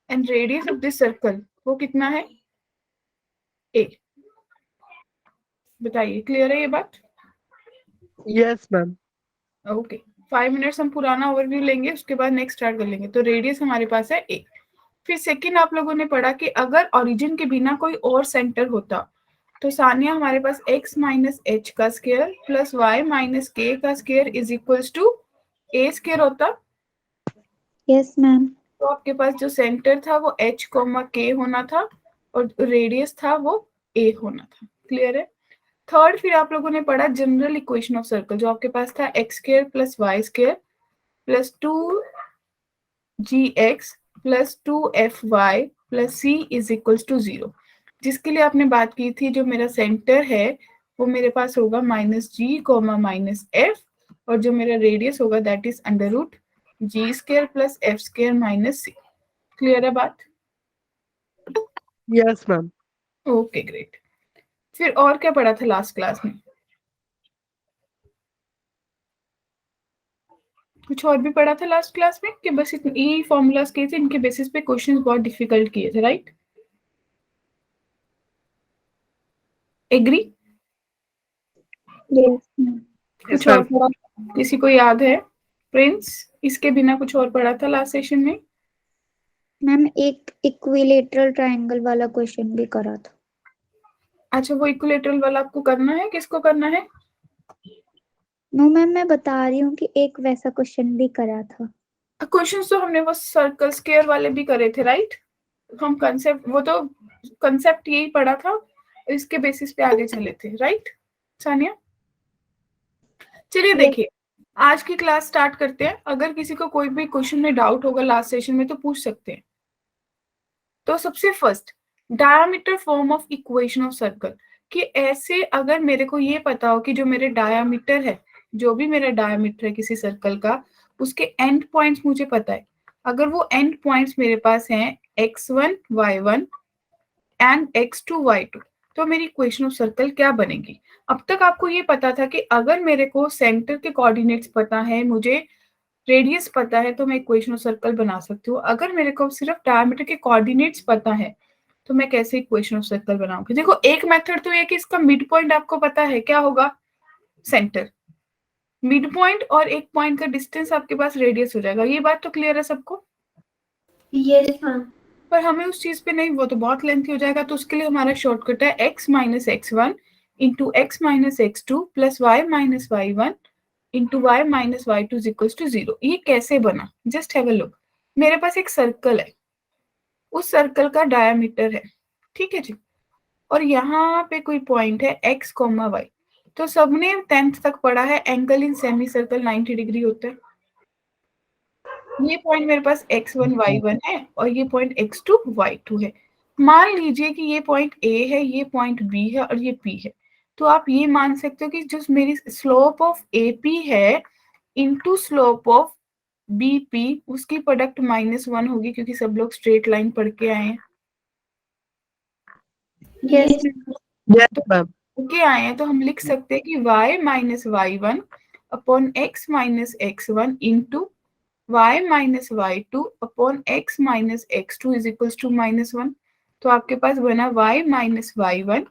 And radius of this circle वो कितना है, a। बताइए, क्लियर है ये बात? Yes ma'am. ओके, 5 मिनट्स हम पुराना ओवरव्यू लेंगे, उसके बाद नेक्स्ट स्टार्ट कर लेंगे। तो रेडियस हमारे पास है a। फिर सेकंड आप लोगों ने पढ़ा कि अगर ओरिजिन के बिना कोई और सेंटर होता तो सानिया हमारे पास x माइनस एच का square plus y minus k का square is equals to a square होता। Yes ma'am. तो आपके पास जो सेंटर था वो h कोमा k होना था और रेडियस था वो a होना था। क्लियर है? थर्ड फिर आप लोगों ने पढ़ा जनरल इक्वेशन ऑफ सर्कल, जो आपके पास था x square plus y square plus 2gx plus 2fy plus c is equals to 0, जिसके लिए आपने बात की थी जो मेरा सेंटर है वो मेरे पास होगा minus g comma minus f, और जो मेरा रेडियस होगा that is under root g square plus f square minus c. Clear है बात? Yes ma'am. Okay great. फिर और क्या पढ़ा था लास्ट क्लास में? कुछ और भी पढ़ा था लास्ट क्लास में कि बस इतने ही फॉर्मूलाज किए थे, इनके बेसिस पे क्वेश्चंस बहुत डिफिकल्ट किए थे, राइट? एग्री? Yes ma'am. कुछ Yes, और ma'am. पढ़ा? किसी को याद है? प्रिंस, इसके बिना कुछ और पढ़ा था लास्ट सेशन में? मैम एक इक्विलेटरल ट्रायंगल वाला क्वेश्चन भी करा था। अच्छा, वो इक्विलेटरल वाला आपको करना है, किसको करना है? नो मैम, मैं बता रही हूँ कि एक वैसा क्वेश्चन भी करा था। क्वेश्चंस तो हमने वो सर्कल स्क्वायर वाले भी करे थे, राइट? हम कंसेप्ट, वो तो कंसेप्ट यही पढ़ा था, इसके बेसिस पे आगे चले थे, राइट सानिया? चलिए देखिए, आज की क्लास स्टार्ट करते हैं। अगर किसी को कोई भी क्वेश्चन में डाउट होगा लास्ट सेशन में तो पूछ सकते हैं। तो सबसे first, diameter form of equation of circle, कि ऐसे अगर मेरे को ये पता हो कि जो मेरे डायामीटर है, जो भी मेरा डायामीटर है किसी सर्कल का, उसके एंड पॉइंट्स मुझे पता है। अगर वो एंड पॉइंट्स मेरे पास हैं x1 y1 and x2 y2, तो मेरी इक्वेशन ऑफ सर्कल क्या बनेगी? अब तक आपको ये पता था कि अगर मेरे को सेंटर के कोऑर्डिनेट्स पता है, मुझे रेडियस पता है, तो मैं इक्वेशन ऑफ सर्कल बना सकती हूँ। अगर मेरे को सिर्फ डायमीटर के कोऑर्डिनेट्स पता है तो मैं कैसे इक्वेशन ऑफ सर्कल बनाऊंगी? देखो, एक मेथड तो ये कि इसका मिड पॉइंट आपको पता है क्या होगा, सेंटर। मिड पॉइंट और एक पॉइंट का डिस्टेंस आपके पास रेडियस हो जाएगा। ये बात तो क्लियर है सबको? Yes ma'am. पर हमें उस चीज पे नहीं, वो तो बहुत लेंथी हो जाएगा, तो उसके लिए हमारा शॉर्टकट है x minus x one into x minus x two plus y minus y one into y minus y two equals to 0। ये कैसे बना, जस्ट हैव अ लुक। मेरे पास एक सर्कल है, उस सर्कल का डायामीटर है, ठीक है जी, और यहाँ पे कोई पॉइंट है x कोमा वाई। तो सबने 10th तक पढ़ा है angle in semi circle 90 degree होता है। ये पॉइंट मेरे पास x1 y1 है और ये पॉइंट x2 y2 है। मान लीजिए कि ये पॉइंट A है, ये पॉइंट B है और ये P है। तो आप ये मान सकते हो कि जो मेरी स्लोप ऑफ AP है इनटू स्लोप ऑफ BP, उसकी प्रोडक्ट -1 होगी, क्योंकि सब लोग स्ट्रेट लाइन पढ़ के आए हैं। Yes Yes, ma'am. के आए हैं, तो हम लिख सकते हैं कि y minus y one upon x minus x one into y minus y two upon x minus x two is equals to -1। तो आपके पास बना y minus y one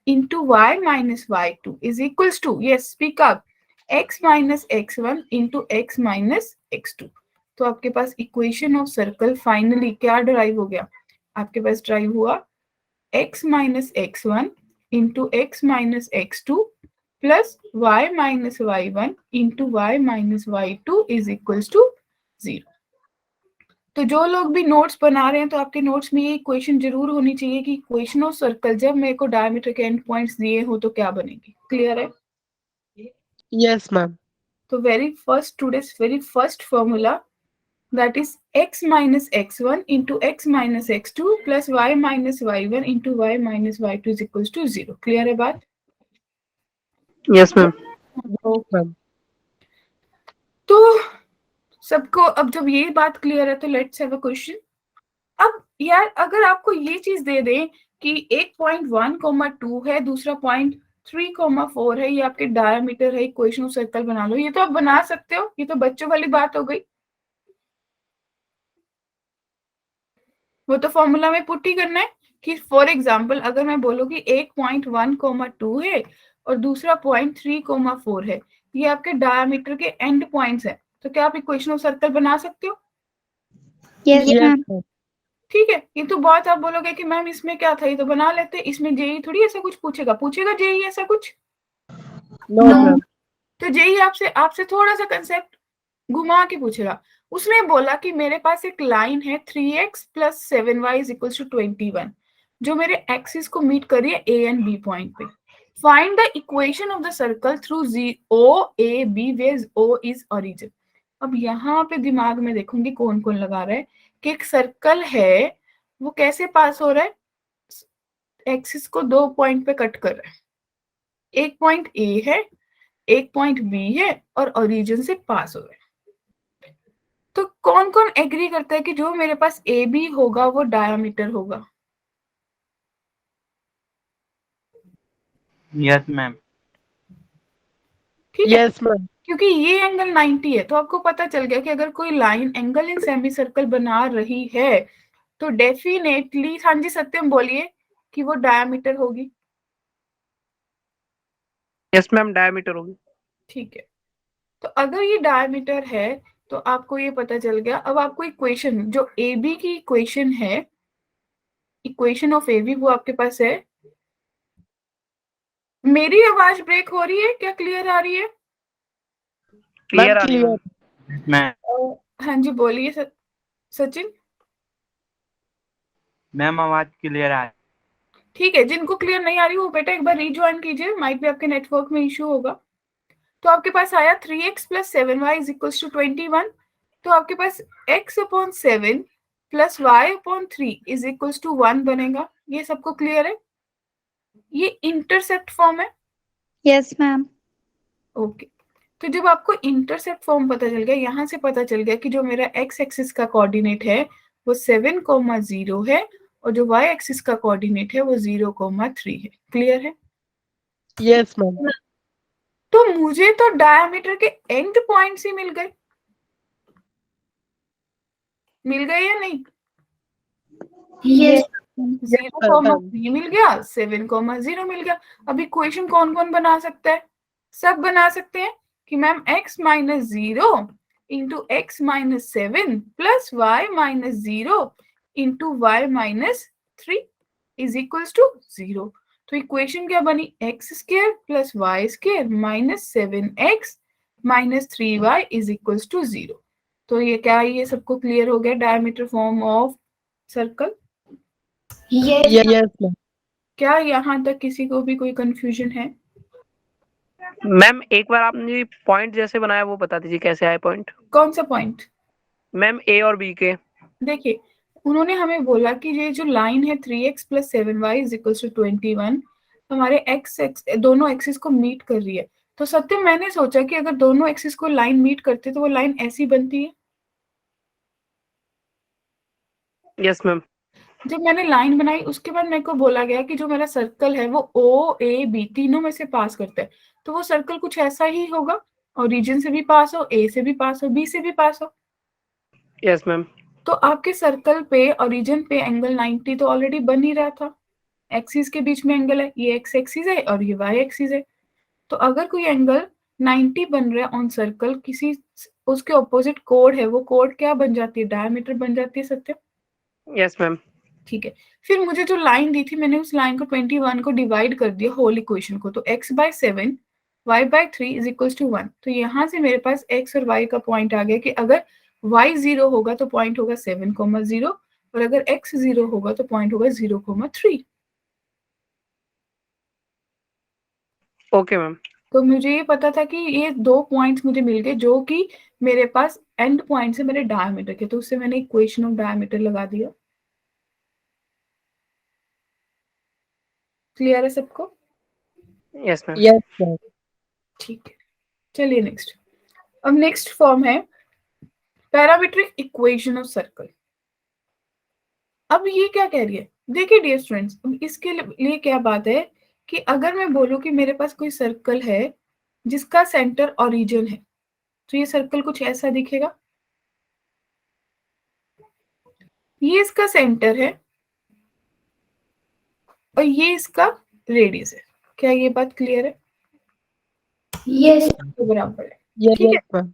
into y minus y two is equals to, yes speak up, x minus x one into x minus x two. तो आपके पास equation of circle finally क्या derive हो गया? आपके पास ड्राइव हुआ x minus x one into x minus x two plus y minus y one into y minus y two is equals to 0। तो जो लोग भी नोट्स बना रहे हैं, तो आपके नोट्स में ये इक्वेशन जरूर होनी चाहिए कि इक्वेशन ऑफ सर्कल जब मेरे को डायमीटर के एंड पॉइंट्स दिए हो तो क्या बनेगी। क्लियर है? Yes, ma'am. तो very first, today's very first formula, that is x minus x1 into x minus x2 plus y minus y1 into y minus y2 is equals to 0। Clear है बात? Yes, ma'am. Yes, ma'am. तो सबको अब जब ये बात clear है तो लेट्स हैव अ क्वेश्चन। अब यार, अगर आपको ये चीज दे दें कि एक पॉइंट 1,2 है, दूसरा पॉइंट 3,4 है, ये आपके डायमीटर है, इक्वेशन ऑफ सर्कल बना लो, ये तो आप बना सकते हो, ये तो बच्चों वाली बात हो गई। वो तो फॉर्मूला में पुट ही करना है कि फॉर एग्जाम्पल अगर मैं बोलूँ कि एक पॉइंट 1,2 है और दूसरा पॉइंट 3,4 है, ये आपके डायमीटर के एंड पॉइंट्स है, तो क्या आप इक्वेशन ऑफ सर्कल बना सकते हो? Yes Yes, ma'am. ma'am. ठीक है, ये तो बहुत आप बोलोगे कि मैम इसमें क्या था, ये तो बना लेते, इसमें जेई थोड़ी ऐसा कुछ पूछेगा जेई ऐसा कुछ? No, ma'am. तो जेई आपसे थोड़ा सा कंसेप्ट घुमा के पूछेगा। उसने बोला कि मेरे पास एक लाइन है 3x + 7y = 21 जो मेरे एक्सिस को मीट कर रही है ए एंड बी पॉइंट पे। Find the equation of the circle through O A B where O is origin. अब यहाँ पे दिमाग में देखूंगी कौन कौन लगा रहा है कि एक सर्कल है, वो कैसे पास हो रहा है, एक्सिस को 2 पॉइंट पे कट कर रहा है, एक पॉइंट ए है, एक पॉइंट बी है और ओरिजिन से पास हो रहा है। तो कौन कौन एग्री करता है कि जो मेरे पास ए बी होगा वो डायमीटर होगा? Yes ma'am. ठीक है, Yes, ma'am. क्योंकि ये एंगल 90 है, तो आपको पता चल गया कि अगर कोई line angle in semi circle बना रही है तो डेफिनेटली, हाँ जी सत्यम बोलिए, कि वो डायमीटर होगी। Yes, ma'am. Diameter होगी. ठीक है, तो अगर ये डायमीटर है तो आपको ये पता चल गया। अब आपको इक्वेशन, जो ए बी की इक्वेशन है, इक्वेशन ऑफ ए बी, वो आपके पास है। मेरी आवाज ब्रेक हो रही है क्या, क्लियर आ रही है? क्लियर Ma'am, आ रही है clear. मैम। हाँ जी बोलिए सचिन। मैम आवाज क्लियर आ रही ठीक है, जिनको क्लियर नहीं आ रही वो बेटा एक बार रीज्वाइन कीजिए, माइट भी आपके नेटवर्क में इशू होगा। तो आपके पास आया 3x + 7y = 21। तो आपके पास x/7 + y/3 = 1 बनेगा। ये सबको क्लियर है? ये इंटरसेप्ट फॉर्म है। Yes ma'am. ओके, तो जब आपको इंटरसेप्ट फॉर्म पता चल गया, यहाँ से पता चल गया कि जो मेरा x एक्सिस का कोऑर्डिनेट है वो 7,0 है और जो y एक्सिस का कोऑर्डिनेट है वो 0,3 है। क्लियर है? Yes, ma'am. तो मुझे तो डायमीटर के एंड पॉइंट्स ही मिल गए या नहीं? यस 0,3 मिल गया, 7,0 मिल गया। अब इक्वेशन कौन कौन बना सकता है? सब बना सकते हैं कि ma'am x - 0 × x - 7 + y - 0 × y - 3 = 0। तो इक्वेशन क्या बनी? x² + y² - 7x - 3y = 0। तो ये क्या, ये सबको क्लियर हो गया diameter form of circle? Yes, ma'am. क्या यहाँ तक किसी को भी कोई कंफ्यूजन है? मैम एक बार आपने पॉइंट जैसे बनाया वो बता दीजिए कैसे आए पॉइंट? कौन सा पॉइंट? मैम ए और बी के। देखिए, उन्होंने हमें बोला कि ये जो लाइन है 3x + 7y = 21 हमारे एक्स दोनों एक्सिस को मीट कर रही है। तो सत्य, मैंने सोचा कि अगर दोनों एक्सिस को लाइन मीट करते तो वो लाइन ऐसी बनती है। Yes ma'am. जब मैंने लाइन बनाई उसके बाद मेरे को बोला गया कि जो मेरा सर्कल है वो ओ ए बी तीनों में से पास करता है, तो वो सर्कल कुछ ऐसा ही होगा, ओरिजिन से भी पास हो, ए से भी पास हो, बी से भी पास हो। Yes ma'am. तो आपके सर्कल पे ओरिजिन पे एंगल 90 तो ऑलरेडी बन ही रहा था। एक्सिस के बीच में एंगल है, ये एक्स एक्सिस है और ये वाई एक्सिस है। तो अगर कोई एंगल 90 बन रहा है ऑन सर्कल, किसी उसके ऑपोजिट कोड है, वो कोड क्या बन जाती है? डायमीटर बन जाती है। सत्य? Yes ma'am. ठीक है, फिर मुझे जो लाइन दी थी मैंने उस लाइन को 21 को डिवाइड कर दिया होल इक्वेशन को, तो x/7 y/3 = 1। तो यहाँ से मेरे पास x और y का पॉइंट आ गया कि अगर y 0 होगा तो पॉइंट होगा 7,0 और अगर x 0 होगा तो पॉइंट होगा 0,3। Okay ma'am. तो मुझे ये पता था कि ये 2 पॉइंट्स मुझे मिल गए जो कि मेरे पास एंड पॉइंट से मेरे डायमीटर के, तो उससे मैंने इक्वेशन ऑफ डायमीटर लगा दिया। क्लियर है सबको? Yes ma'am. Yes ma'am. ठीक है, चलिए नेक्स्ट। अब नेक्स्ट फॉर्म है पैरामीट्रिक इक्वेशन ऑफ सर्कल। अब ये क्या कह रही है? देखिए डियर स्टूडेंट्स, अब इसके लिए क्या बात है कि अगर मैं बोलूं कि मेरे पास कोई सर्कल है जिसका सेंटर ओरिजिन है, तो ये सर्कल कुछ ऐसा दिखेगा। ये इसका सेंटर है और ये इसका रेडियस है। क्या ये बात क्लियर है? यस तो बराबर है। यस ठीक है। मैम।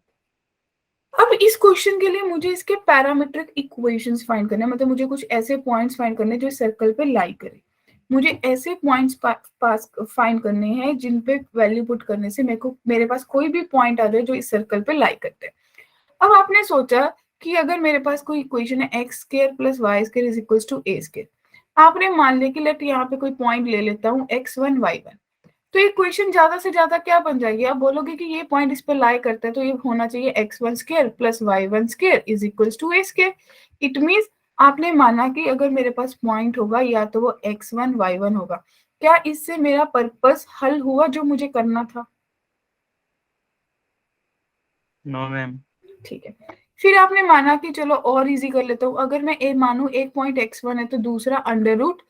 अब इस क्वेश्चन के लिए मुझे इसके पैरामीट्रिक इक्वेशंस फाइंड करने हैं, मतलब मुझे कुछ ऐसे पॉइंट्स फाइंड करने हैं जो सर्कल पे लाई करे। मुझे ऐसे पॉइंट्स पास फाइंड करने हैं जिन पे वैल्यू पुट करने से मेरे पास कोई भी पॉइंट आ जाए जो इस सर्कल पे लाई करते हैं। अब आपने सोचा कि अगर मेरे पास कोई इक्वेशन है x square plus y square is equal to a square, आपने मान लिया कि लेट यहाँ पे कोई पॉइंट ले लेता हूँ x1 y1, तो ये इक्वेशन ज्यादा से ज्यादा क्या बन जाएगी? आप बोलोगे कि ये पॉइंट इस पे लाई करता है तो ये होना चाहिए x1 square plus y1 square is equal to a square. It means आपने माना कि अगर मेरे पास पॉइंट होगा या तो वो x1 y1 होगा। क्या इससे मेरा पर्पस हल हुआ जो मुझे करना था? No ma'am. ठीक है। फिर आपने माना कि चलो और इजी कर लेता हूँ, अगर मैं ए मानू एक पॉइंट x1 है तो दूसरा अंडर रूट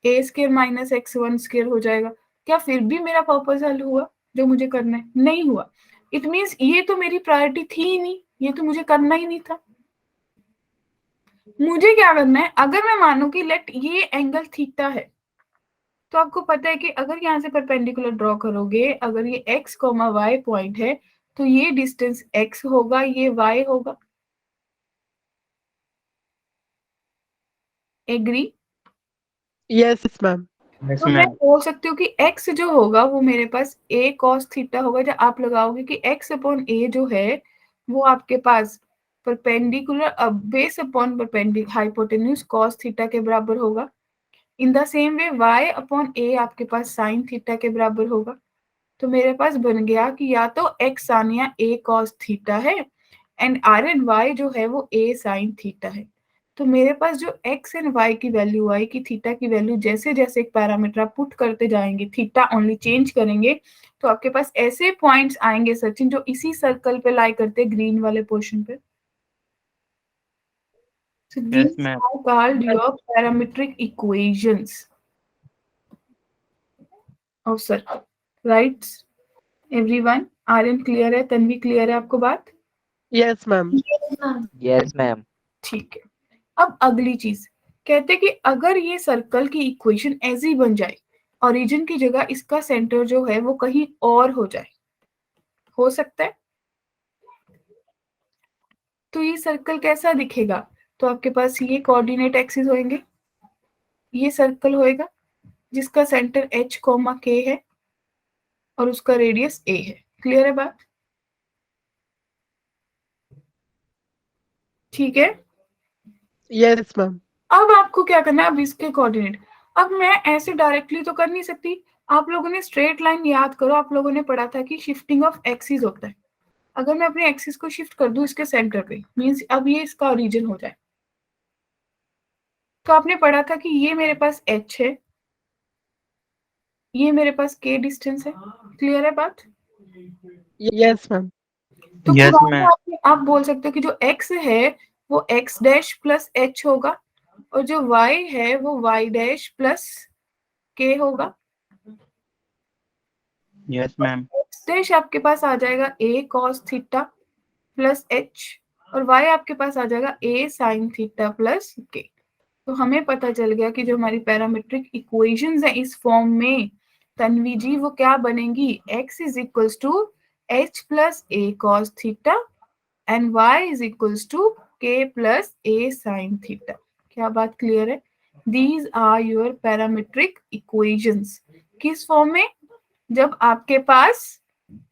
ए स्क्वायर माइनस x1 स्क्वायर हो जाएगा। क्या फिर भी मेरा पर्पस हल हुआ जो मुझे करना है? नहीं हुआ। इट मींस ये तो मेरी प्रायोरिटी थी ही नहीं, ये तो मुझे करना ही नहीं था। मुझे क्या करना है? अगर मैं मानू कि लेट ये एंगल थीटा है, तो आपको पता है कि अगर यहाँ से परपेंडिकुलर ड्रॉ करोगे, अगर ये x, y पॉइंट है तो ये डिस्टेंस x होगा, ये y होगा। एग्री? Yes ma'am. यस तो मैं मैम। बोल सकती हूँ कि x जो होगा वो मेरे पास a cos थीटा होगा। जब आप लगाओगे कि x अपॉन a जो है वो आपके पास perpendicular base upon hypotenuse cos theta के बराबर होगा। In the same way y upon a आपके पास sin थीटा के बराबर होगा। तो मेरे पास बन गया कि या तो x Sania a cos theta है एंड r एंड y जो है वो a sin थीटा है। तो मेरे पास जो x एंड y की वैल्यू आई कि थीटा की वैल्यू जैसे जैसे एक पैरामीटर आप पुट करते जाएंगे, थीटा ओनली चेंज करेंगे, तो आपके पास ऐसे पॉइंट्स आएंगे सचिन जो इसी सर्कल पे लाई करते ग्रीन वाले पोर्शन पे। So yes these ma'am. are called your parametric equations of circle, right? Everyone, Aryan clear है? तन्वी क्लियर है आपको बात? Yes ma'am. Yes ma'am. ठीक है। अब अगली चीज कहते कि अगर ये सर्कल की इक्वेशन ऐसी बन जाए, ओरिजिन की जगह इसका सेंटर जो है वो कहीं और हो जाए, हो सकता है? तो ये सर्कल कैसा दिखेगा? तो आपके पास ये कोऑर्डिनेट एक्सिस होंगे, ये सर्कल होएगा जिसका सेंटर h, k है और उसका रेडियस a है। क्लियर है बात? ठीक है। Yes ma'am. अब आपको क्या करना है? अब इसके कोऑर्डिनेट, अब मैं ऐसे डायरेक्टली तो कर नहीं सकती। आप लोगों ने स्ट्रेट लाइन याद करो, आप लोगों ने पढ़ा था कि शिफ्टिंग ऑफ एक्सिस होता है। अगर मैं अपने एक्सिस को शिफ्ट कर दूं इसके सेंटर पे, मींस अब ये इसका ओरिजिन हो जाए, तो आपने पढ़ा था कि ये मेरे पास h है, ये मेरे पास k डिस्टेंस है। क्लियर है बात? Yes ma'am. तो यस पुराने मैम। आप बोल सकते हो कि जो x है वो x डैश प्लस h होगा और जो y है वो y डैश प्लस k होगा। Yes ma'am. x डैश आपके पास आ जाएगा a cos theta plus h और y आपके पास आ जाएगा a sin theta plus k। तो हमें पता चल गया कि जो हमारी पैरामीट्रिक इक्वेशंस है इस फॉर्म में तन्वी जी वो क्या बनेंगी? x is equals to h plus a cos theta and y is equals to k plus a sin theta. क्या बात क्लियर है? These are your parametric equations. किस फॉर्म में? जब आपके पास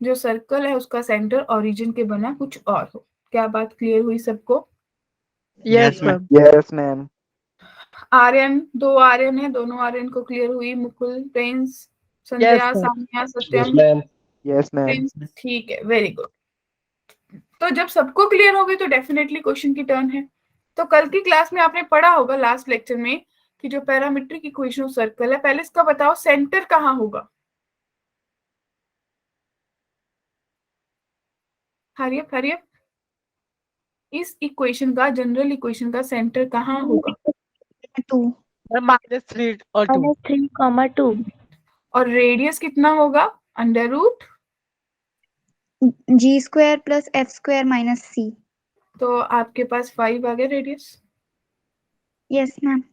जो सर्कल है उसका सेंटर ओरिजिन के बना कुछ और हो। क्या बात क्लियर हुई सबको? Yes ma'am. Yes ma'am. Aryan, दो आर्यन है, दोनों आर्यन को क्लियर हुई? Mukul, Prince, Sandhya, yes ma'am. Sanya, Satyam, yes ma'am. Prince, ठीक है, वेरी गुड। तो जब सबको क्लियर हो गई तो डेफिनेटली क्वेश्चन की टर्न है। तो कल की क्लास में आपने पढ़ा होगा लास्ट लेक्चर में कि जो पैरामीट्रिक इक्वेशन ऑफ सर्कल है, पहले इसका बताओ सेंटर कहाँ होगा? हरियप हरियप, इस इक्वेशन का, जनरल इक्वेशन का सेंटर कहाँ होगा? 2 -3 और 2। -3, 2 और रेडियस कितना होगा? Under root, g square plus f square minus c। तो आपके पास 5 आ गया रेडियस। Yes ma'am.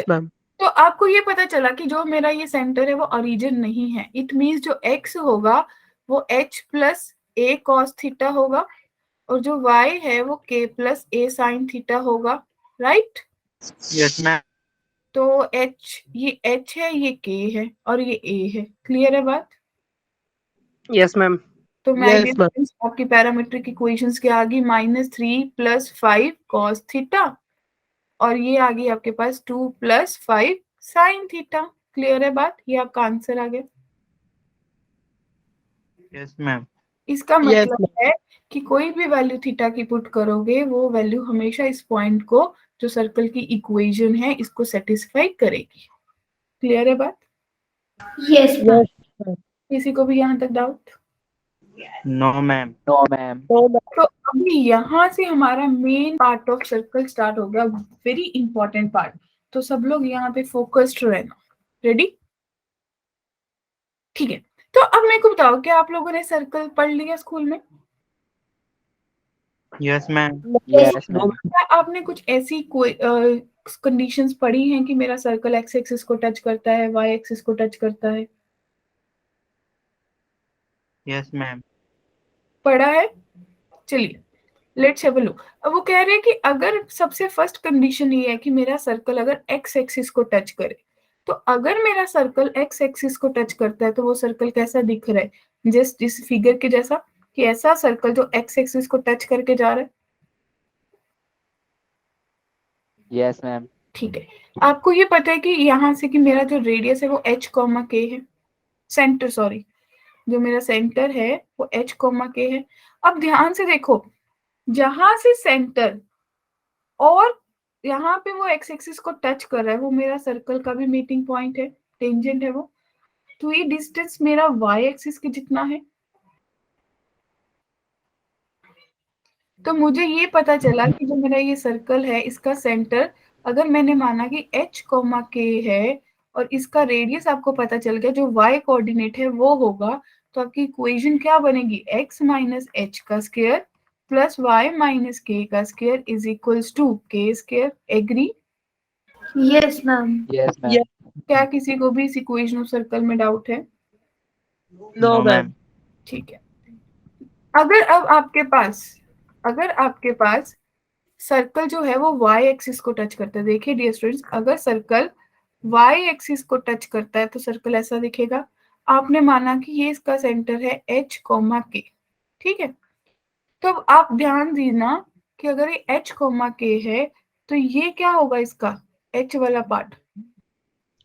मैम तो आपको ये पता चला कि जो मेरा ये सेंटर है वो ओरिजिन नहीं है। इट मीन्स जो x होगा वो h plus a cos theta होगा और जो y है वो k plus a sin theta होगा, राइट? Yes, ma'am. तो ये h है, ये k है और ये a है। क्लियर है बात? Yes ma'am. तो मैं Yes, ma'am. आपकी पैरामीट्रिक इक्वेशंस क्या आ गई? -3 + 5 cos थीटा और ये आ गई आपके पास 2 + 5 sin थीटा। क्लियर है बात? ये आपका आंसर आ गया। Yes, ma'am. इसका Yes, मतलब है कि कोई भी वैल्यू थीटा की पुट करोगे वो वैल्यू हमेशा इस पॉइंट को, जो सर्कल की इक्वेशन है, इसको सेटिस्फाई करेगी। क्लियर है बात? Yes ma'am. किसी को भी यहाँ तक doubt? No, ma'am. No, ma'am. तो अभी यहाँ से हमारा main part of circle start हो गया, वेरी इंपॉर्टेंट पार्ट। तो सब लोग यहाँ पे फोकस्ड रहना। रेडी? ठीक है। तो अब मेरे को बताओ, क्या आप लोगों ने सर्कल पढ़ लिया स्कूल में? Yes, ma'am. Yes, ma'am. क्या आपने कुछ ऐसी कोई कंडीशंस पढ़ी हैं कि मेरा सर्कल एक्स एक्सिस को टच करता है, वाई एक्सिस को टच करता है? Yes, ma'am. पढ़ा है? चलिए लेट्स हैव अ लुक। अब वो कह रहे हैं कि अगर सबसे फर्स्ट कंडीशन ये है कि मेरा सर्कल अगर एक्स एक्सिस को टच करे, तो अगर मेरा सर्कल एक्स एक्सिस को टच करता है तो वो सर्कल कैसा दिख रहा है? जस्ट इस फिगर के जैसा, कि ऐसा सर्कल जो एक्स एक्सिस को टच करके जा रहा है। Yes, ma'am. ठीक है। आपको ये पता है कि यहाँ से कि मेरा जो रेडियस है वो h, k है। सेंटर, सॉरी, जो मेरा सेंटर है वो h, k है। अब ध्यान से देखो, जहां से सेंटर और यहाँ पे वो एक्स एक्सिस को टच कर रहा है वो मेरा सर्कल का भी मीटिंग पॉइंट है, टेंजेंट है वो। तो ये डिस्टेंस मेरा वाई एक्सिस के जितना है। तो मुझे ये पता चला कि जो मेरा ये सर्कल है इसका सेंटर, अगर मैंने माना कि h, k है और इसका रेडियस आपको पता चल गया जो y कोऑर्डिनेट है वो होगा, तो आपकी इक्वेशन क्या बनेगी? x माइनस h का square plus y minus k का square is equals to k square. Agree? Yes ma'am. Yes, ma'am. क्या किसी को भी इस इक्वेशन ऑफ सर्कल में डाउट है? No, ma'am. ठीक है। अगर अब आपके पास सर्कल जो है वो y एक्सिस को टच करता है, देखिए डियर स्टूडेंट्स, अगर सर्कल y एक्सिस को टच करता है तो सर्कल ऐसा दिखेगा। आपने माना कि ये इसका सेंटर है h, k, ठीक है? तो अब आप ध्यान देना कि अगर ये h, k है तो ये क्या होगा? इसका h वाला पार्ट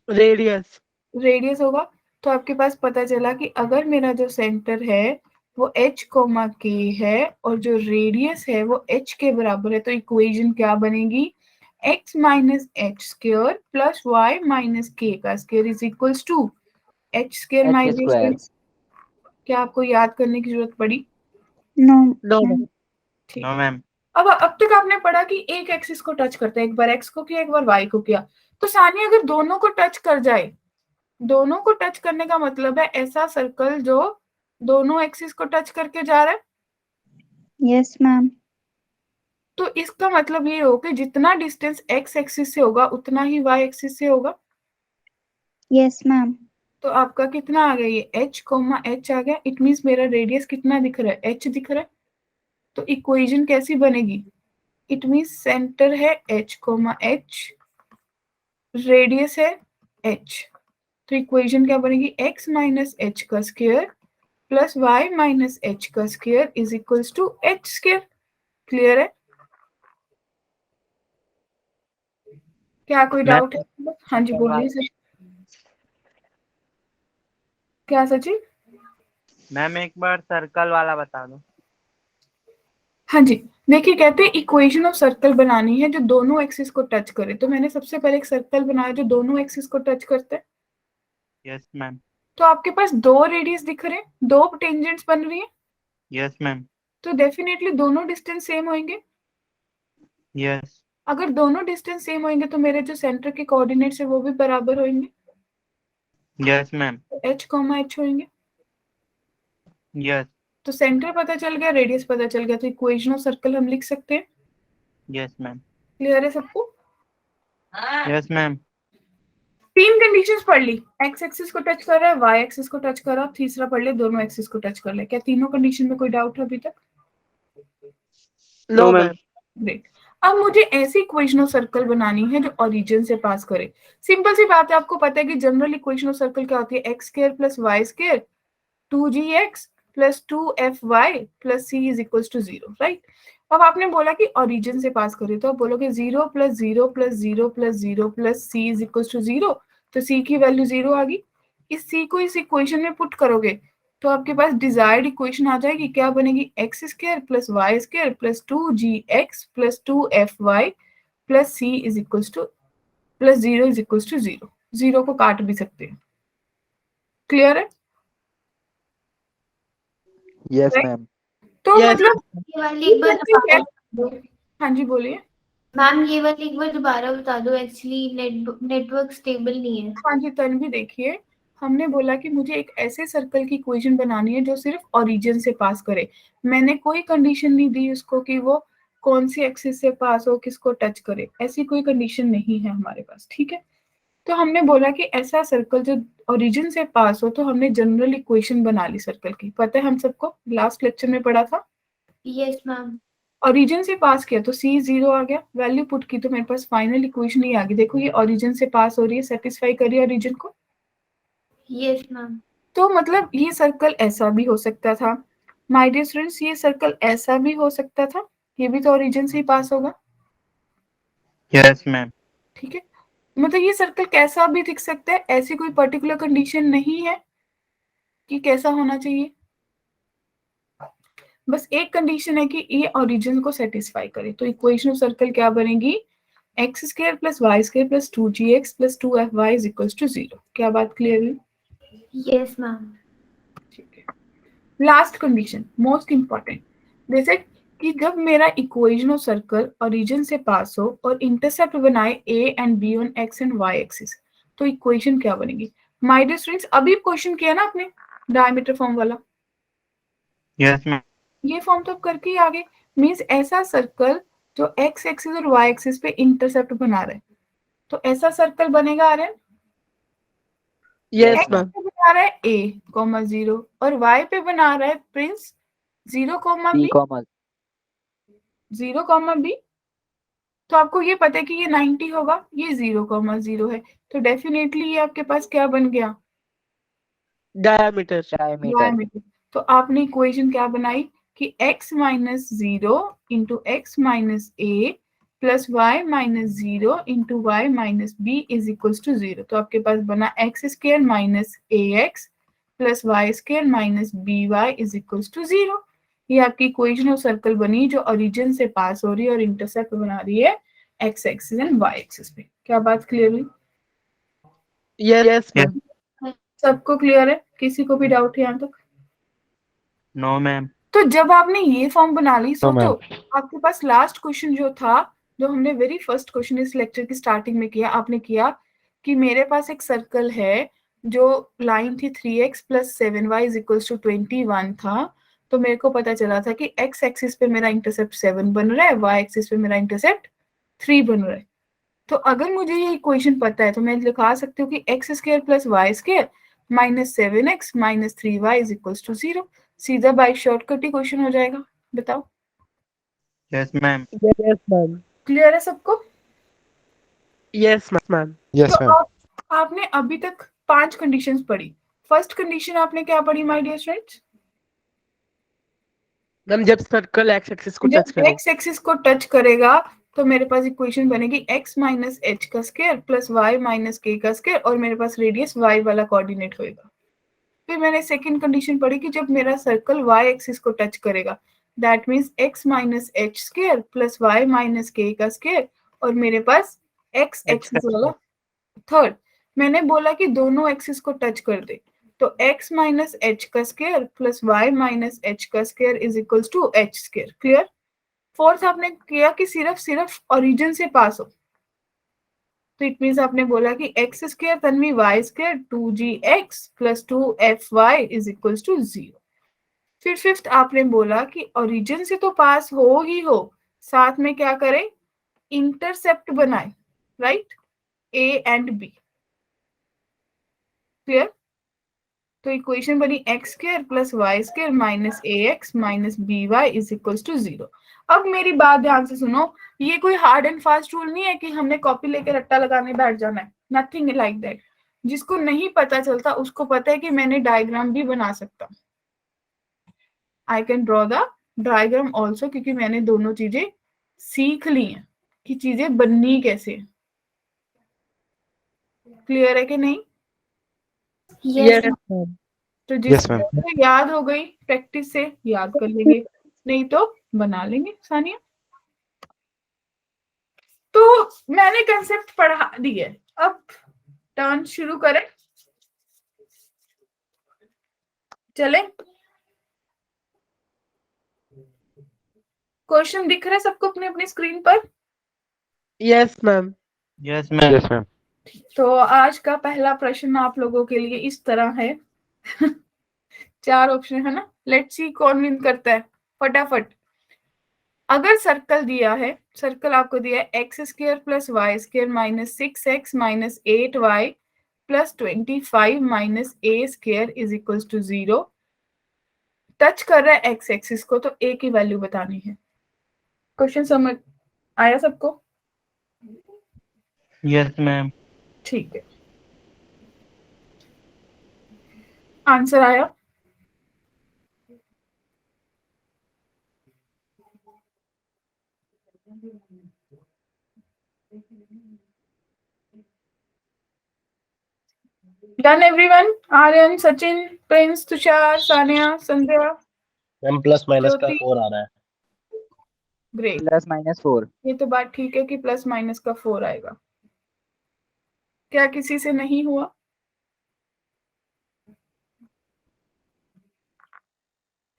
रेडियस होगा। तो आपके पास पता चला कि अगर मेरा जो सेंटर है वो h, k है और जो रेडियस है वो h के बराबर है, तो इक्वेशन क्या बनेगी? x minus h square plus y minus k का square is equals to h square H minus. square. क्या आपको याद करने की जरूरत पड़ी? नो। ठीक। No, ma'am. अब तक आपने पढ़ा कि एक एक्सिस को टच करता है, एक बार x को किया, एक बार y को किया। तो सानी अगर दोनों को टच कर जाए, दोनों को टच करने का मतलब है ऐसा सर्कल जो दोनों एक्सिस को टच करके जा रहा है। Yes ma'am. तो इसका मतलब ये हो कि जितना डिस्टेंस एक्स एक्सिस से होगा उतना ही वाई एक्सिस से होगा। Yes ma'am. तो आपका कितना आ गया? ये h, h आ गया। इट मीन्स मेरा रेडियस कितना दिख रहा है? h दिख रहा है। तो इक्वेशन कैसी बनेगी? इट मीन्स सेंटर है h, h, रेडियस है h। तो इक्वेशन क्या बनेगी? x माइनस एच का square plus y minus h का square is equals to h square. Clear है? क्या कोई मैं- डाउट है? हाँ जी बोलिए सर। क्या सचिन? मैम एक बार सर्कल वाला बता दो। हाँ जी, देखिए कहते हैं इक्वेशन ऑफ सर्कल बनानी है जो दोनों एक्सिस को टच करे। तो मैंने सबसे पहले एक सर्कल बनाया जो दोनों एक्सिस को टच करता है। Yes ma'am. तो आपके पास दो रेडियस दिख रहे हैं, दो टेंजेंट्स बन रही हैं, यस मैम। तो डेफिनेटली दोनों डिस्टेंस सेम होंगे। यस। अगर दोनों डिस्टेंस सेम होंगे तो मेरे जो सेंटर के कोऑर्डिनेट्स है वो भी बराबर होंगे। Yes ma'am. तो h, h होंगे। यस। तो सेंटर पता चल गया, रेडियस पता चल गया, तो इक्वेशन ऑफ सर्कल हम लिख सकते हैं। Yes ma'am. क्लियर है सबको? Yes ma'am. तीन कंडीशंस पढ़ ली, एक्स एक्सिस को टच कर रहा है, वाई एक्सिस को टच कर रहा है, तीसरा पढ़ ले दोनों एक्सिस को टच कर ले। क्या तीनों कंडीशन में कोई डाउट है अभी तक? No ma'am. ग्रेट। अब मुझे ऐसी इक्वेशन ऑफ सर्कल बनानी है जो ओरिजिन से पास करे। सिंपल सी बात है, आपको पता है कि जनरल इक्वेशन ऑफ सर्कल क्या होती है, x square plus y square 2gx plus 2fy plus c is equal to 0, right. अब आपने बोला कि ओरिजिन से पास करे, तो आप बोलोगे 0 plus 0 plus 0 plus 0 plus c is equal to 0, तो c की वैल्यू 0 आ गई। इस c को इस इक्वेशन में पुट करोगे तो आपके पास डिजायर्ड इक्वेशन आ जाएगी। क्या बनेगी, x square plus y square plus 2gx plus 2fy plus c is equal to plus 0 is equal to 0। 0 को काट भी सकते हैं। क्लियर है? Yes Right? मैम। तो Yes. मतलब ये वाली एक बार दोबारा बता दो। हाँ जी बोलिए। मैम ये वाली एक बार दोबारा बता दो, एक्चुअली नेटवर्क स्टेबल नहीं है। हाँ जी तन्वी, देखिए हमने बोला कि मुझे एक ऐसे सर्कल की इक्वेशन बनानी है जो सिर्फ ओरिजिन से पास करे। मैंने कोई कंडीशन नहीं दी उसको कि वो कौन सी एक्सिस से पास हो, किसको टच करे, ऐसी कोई कंडीशन नहीं है हमारे पास, ठीक है। तो हमने बोला कि ऐसा सर्कल जो ओरिजिन से पास हो, तो हमने जनरल इक्वेशन बना ली सर्कल की। पता है हम सबको, लास्ट लेक्चर में पढ़ा था। Yes ma'am. ओरिजिन से पास किया तो c 0 आ गया, वैल्यू पुट की तो मेरे पास फाइनल इक्वेशन ही आ गई। देखो ये ओरिजिन से पास हो रही है, सेटिस्फाई कर रही है ओरिजिन को। Yes ma'am. तो मतलब ये सर्कल ऐसा भी हो सकता था माय डियर स्टूडेंट्स, ये सर्कल ऐसा भी हो सकता था, ये भी तो ओरिजिन से ही पास होगा, यस मैम। ठीक है। मतलब ये सर्कल कैसा भी दिख सकता है, ऐसी कोई पर्टिकुलर कंडीशन नहीं है कि कैसा होना चाहिए। बस एक कंडीशन है कि ये ओरिजिन को सेटिस्फाई करे। तो इक्वेशन ऑफ सर्कल क्या बनेगी, x square plus y square plus 2gx plus 2fy is equal to 0। क्या बात क्लियर हुई? Yes ma'am. ठीक है। लास्ट कंडीशन मोस्ट इंपॉर्टेंट, जैसे कि जब मेरा इक्वेशन ऑफ सर्कल ओरिजिन से पास हो और इंटरसेप्ट बनाए a and b on x and y axis, तो इक्वेशन क्या बनेगी? माय डियर स्टूडेंट्स, अभी क्वेश्चन किया ना आपने डायमीटर फॉर्म वाला, यस मैम। ये फॉर्म तो करके ही आगे। मींस ऐसा सर्कल जो x एक्सिस और y एक्सिस पे इंटरसेप्ट बना रहा है, तो ऐसा सर्कल बनेगा आर्यन। Yes x ma'am. पे बना रहा है a, 0 और y पे बना रहा है प्रिंस 0, बी b, कॉमा 0, b। तो आपको ये पता है कि ये 90 होगा, ये 0, 0 है, तो डेफिनेटली ये आपके पास क्या बन गया, डायमीटर। डायमीटर। डायमीटर। तो आपने इक्वेशन क्या बनाई कि x minus 0 into x minus a plus y minus 0 into y minus b is equal to 0। तो आपके पास बना x square minus a x plus y square minus b y is equal to 0। ये आपकी equation of circle बनी जो origin से पास हो रही है और इंटरसेप्ट बना रही है x axis and y axis पे। क्या बात क्लियर हुई? Yes ma'am. सबको क्लियर है? किसी को भी डाउट है यहाँ तक? No ma'am. तो जब आपने ये फॉर्म बना ली, No, सोचो आपके पास लास्ट क्वेश्चन जो था, जो हमने वेरी फर्स्ट क्वेश्चन इस लेक्चर की स्टार्टिंग में किया, आपने किया कि मेरे पास एक सर्कल है जो लाइन थी 3x plus 7y is equal to 21 था। तो मेरे को पता चला था कि x एक्सिस पे मेरा इंटरसेप्ट 7 बन रहा है, y एक्सिस पे मेरा इंटरसेप्ट 3 बन रहा है। तो अगर मुझे ये इक्वेशन पता है तो मैं लिखा सकती हूँ कि x square plus y square minus 7x minus 3y is equal to 0। सीधा बाय शॉर्टकट ही क्वेश्चन हो जाएगा। बताओ, yes ma'am. Yes ma'am. Clear है सबको? Yes ma'am. तो आपने अभी तक 5 कंडीशंस पढ़ी। फर्स्ट कंडीशन आपने क्या पढ़ी माय डियर फ्रेंड्स? मैम जब सर्कल एक्स एक्सिस को टच जब करे। एक्स एक्सिस को टच करेगा तो मेरे पास इक्वेशन बनेगी x माइनस एच का square plus y minus k का स्क्वायर और मेरे पास रेडियस y वाला कोऑर्डिनेट होएगा। फिर मैंने सेकंड कंडीशन पढ़ी कि जब मेरा सर्कल y एक्सिस को टच करेगा, that means x minus h square plus y minus k का स्क्वायर और मेरे पास x एक्सिस वाला। थर्ड, मैंने बोला कि दोनों एक्सिस को टच कर दे, तो x माइनस एच का square plus y minus h का square is equal to h square. Clear? Fourth आपने किया कि सिर्फ ओरिजिन से पास हो, तो इट मींस आपने बोला कि x square Tanvi y square 2gx plus 2fy is equal to 0। फिर फिफ्थ आपने बोला कि ओरिजिन से तो पास हो ही हो, साथ में क्या करें, इंटरसेप्ट बनाए, right. A and B। Clear? तो इक्वेशन बनी x square plus y square minus a x minus b y is equals to 0। अब मेरी बात ध्यान से सुनो, ये कोई हार्ड एंड फास्ट रूल नहीं है कि हमने कॉपी लेके रट्टा लगाने बैठ जाना है, नथिंग लाइक दैट। जिसको नहीं पता चलता उसको पता है कि मैंने डायग्राम भी बना सकता हूँ, I can draw the diagram also, क्योंकि मैंने दोनों चीजें सीख ली हैं कि चीजें बननी कैसे है। क्लियर है कि नहीं? Yes, Yes, ma'am. ma'am. तो Yes, जिसको ma'am. याद हो गई प्रैक्टिस से याद कर लेंगे, नहीं तो बना लेंगे। सानिया, तो मैंने कंसेप्ट पढ़ा दी है, अब टर्न शुरू करें, चले? क्वेश्चन दिख रहा है सबको अपनी अपनी स्क्रीन पर? Yes, ma'am. Yes ma'am. Yes, ma'am. तो आज का पहला प्रश्न आप लोगों के लिए इस तरह है। 4 ऑप्शन है ना, लेट्स सी कौन विन करता है फटाफट। अगर सर्कल दिया है, सर्कल आपको दिया है x square plus y square minus 6x minus 8y plus 25 minus a square is equals to 0। Touch कर रहा है एक्स एक्सिस को, तो ए की वैल्यू बतानी है। क्वेश्चन समझ आया सबको? Yes ma'am. ठीक है, आंसर आया? Done everyone? Aryan, Sachin, Prince, Tushar, Sania, Sandhya, ma'am plus minus का ज्योति, 4 आ रहा है। ग्रेट। +-4। ये तो बात ठीक है कि प्लस माइनस का 4 आएगा। क्या किसी से नहीं हुआ?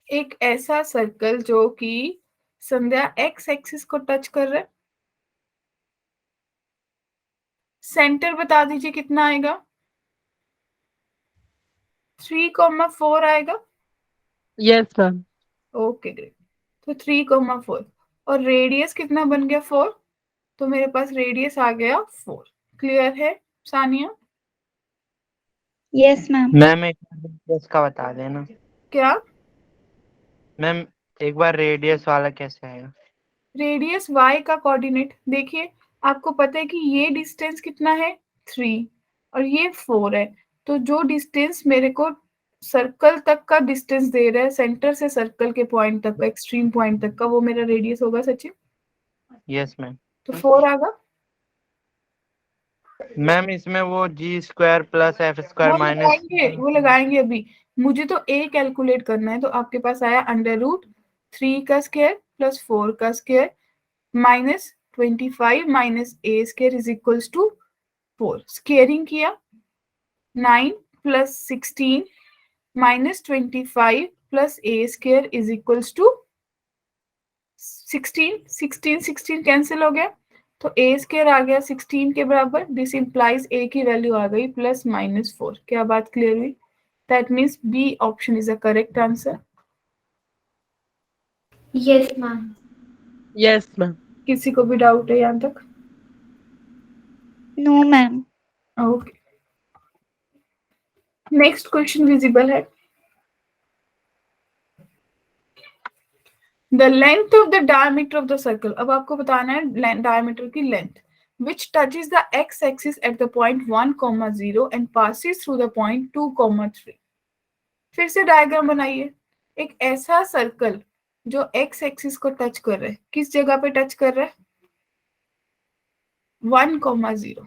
एक ऐसा सर्कल जो कि संध्या एक्स एक्सिस को टच कर रहा है, सेंटर बता दीजिए कितना आएगा? 3,4 आएगा। Yes, ma'am. ओके ग्रेट, तो 3,4 और रेडियस कितना बन गया? 4। तो मेरे पास रेडियस आ गया 4। क्लियर है सानिया? Yes ma'am. मैम एक बार रेडियस का बता देना। क्या? मैम एक बार रेडियस वाला कैसे आएगा? रेडियस y का कोऑर्डिनेट देखिए, आपको पता है कि ये डिस्टेंस कितना है? 3 और ये 4 है, तो जो डिस्टेंस मेरे को सर्कल तक का डिस्टेंस दे रहा है, सेंटर से सर्कल के पॉइंट तक का, एक्सट्रीम पॉइंट तक का, वो मेरा रेडियस होगा सचिन। Yes ma'am. तो 4 आएगा। मैम इसमें वो g square plus f square minus वो लगाएंगे अभी, मुझे तो a कैलकुलेट करना है। तो आपके पास आया √3 का स्क्वायर प्लस 4 का square minus 25 minus a square is equals to 4। Squaring किया, 9 plus 16 minus 25 plus a square is equals to 16 cancel हो गया, तो a स्क्वायर आ गया 16 के बराबर। दिस इंप्लाइज a की वैल्यू आ गई +-4। क्या बात क्लियर हुई? That means B option is a correct answer. Yes, ma'am. Yes, ma'am. किसी को भी डाउट है यहाँ तक? No ma'am. Okay, next question visible है। The length of the diameter of the circle, अब आपको बताना है डायमीटर की length, which touches the x-axis at the point 1,0 and passes through the point 2,3। फिर से डायग्राम बनाइए। एक ऐसा सर्कल जो x एक्सिस को टच कर रहा है, किस जगह पे टच कर रहा है? 1,0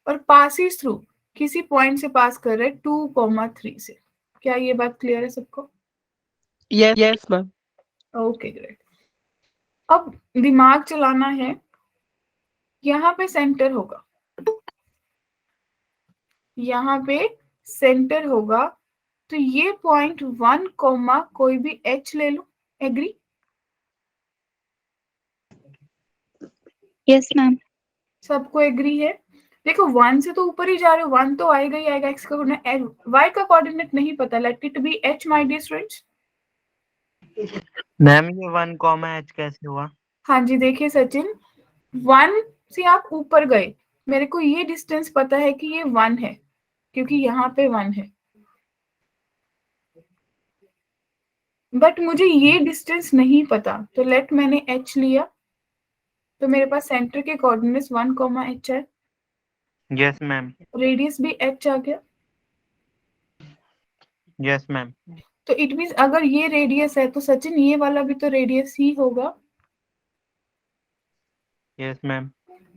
और पासिस थ्रू किसी पॉइंट से पास कर रहे हैं 2,3 से। क्या ये बात क्लियर है सबको? Yes, ma'am. Okay great. अब दिमाग चलाना है, यहाँ पे सेंटर होगा, यहाँ पे सेंटर होगा, तो ये पॉइंट 1, कोई भी h ले लो। एग्री? Yes ma'am. सबको एग्री है? देखो 1 से तो ऊपर ही जा रहे हो, 1 तो आएगा ही आएगा। x का कोऑर्डिनेट, y का कोऑर्डिनेट नहीं पता, let it be h my dear students. Ma'am ये 1, H कैसे हुआ? हाँ जी, देखिए सचिन, 1 से आप ऊपर गए मेरे को ये डिस्टेंस पता है कि ये 1 है क्योंकि यहाँ पे 1 है, बट मुझे ये डिस्टेंस नहीं पता। तो लेट मैंने h लिया, तो मेरे पास सेंटर के कोऑर्डिनेट्स 1, h है, यस मैम। रेडियस भी h आ गया। Yes ma'am. तो इट मींस अगर ये रेडियस है तो सचिन ये वाला भी तो रेडियस ही होगा। Yes ma'am.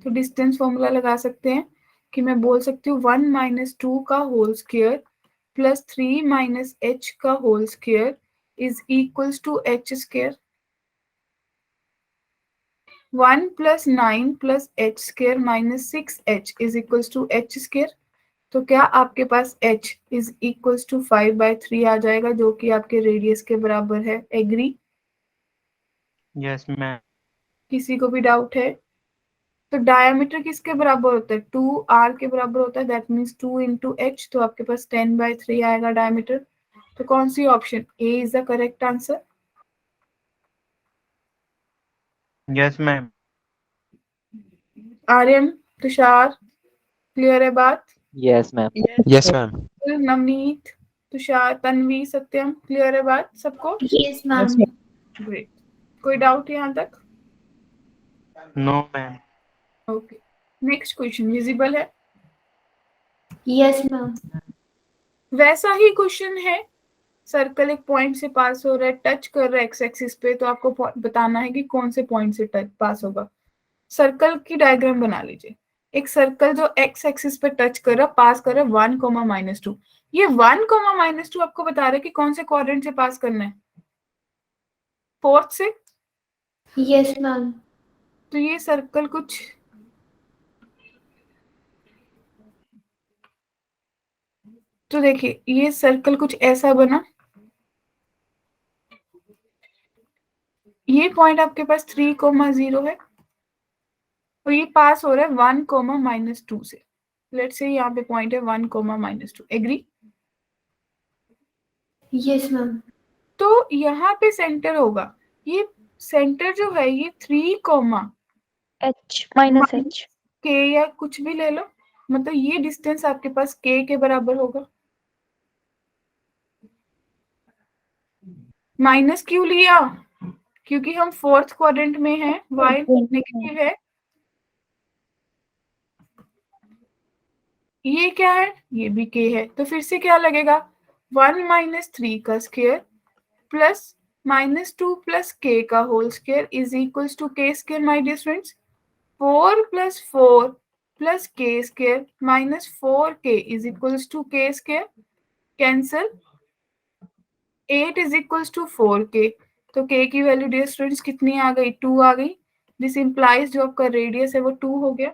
तो डिस्टेंस फॉर्मूला लगा सकते हैं कि मैं बोल सकती हूँ 1 - 2 का होल स्क्वायर प्लस 3 - h का whole square is equals to h square. 1 + 9 + h square minus 6h is equals to h square. तो क्या आपके पास h इज इक्वल्स टू 5/3 आ जाएगा, जो कि आपके रेडियस के बराबर है। एग्री? Yes ma'am. किसी को भी डाउट है? तो डायमीटर किसके बराबर होता है? 2r के बराबर होता है, दैट मीन्स 2 × h। तो आपके पास 10/3 आएगा डायमीटर। तो कौन सी option A is the correct answer? Yes ma'am. Aryan, Tushar, clear है बात? Yes, ma'am. Yes, ma'am. Navneet, Tushar, Tanvi, Satyam, clear है बात सबको? Yes ma'am. ग्रेट। कोई डाउट यहाँ तक? No ma'am. Okay, next question visible है? Yes ma'am. वैसा ही क्वेश्चन है, सर्कल एक पॉइंट से पास हो रहा है, टच कर रहा है एक्स एक्सिस पे, तो आपको बताना है कि कौन से पॉइंट से टच पास होगा। सर्कल की डायग्राम बना लीजिए। एक सर्कल जो एक्स एक्सिस पे टच कर रहा, पास कर रहा है 1, -2। ये 1, -2 आपको बता रहे कि कौन से क्वाड्रेंट से पास करना है? 4th से। Yes ma'am. तो ये सर्कल कुछ तो देखिए, ये सर्कल कुछ ऐसा बना। ये पॉइंट आपके पास 3, 0 है और ये पास हो रहा है 1, -2 से। लेट्स से यहाँ पे पॉइंट है 1, -2। एग्री? Yes ma'am. तो यहाँ पे सेंटर होगा। ये सेंटर जो है ये 3, h minus h k या कुछ भी ले लो, मतलब ये डिस्टेंस आपके पास k के बराबर होगा। माइनस क्यों लिया? क्योंकि हम 4th क्वाड्रेंट में हैं, y नेगेटिव है। ये क्या है? ये भी k है। तो फिर से क्या लगेगा? 1 - 3 का स्क्वायर प्लस -2 + k का whole square is equals to k square. My dear students, 4 + 4 + k square minus 4k is equals to k square. Cancel. 8 is equals to 4k। तो k की वैल्यू डियर स्टूडेंट्स कितनी आ गई? 2 आ गई। This implies जो आपका radius है वो 2 हो गया।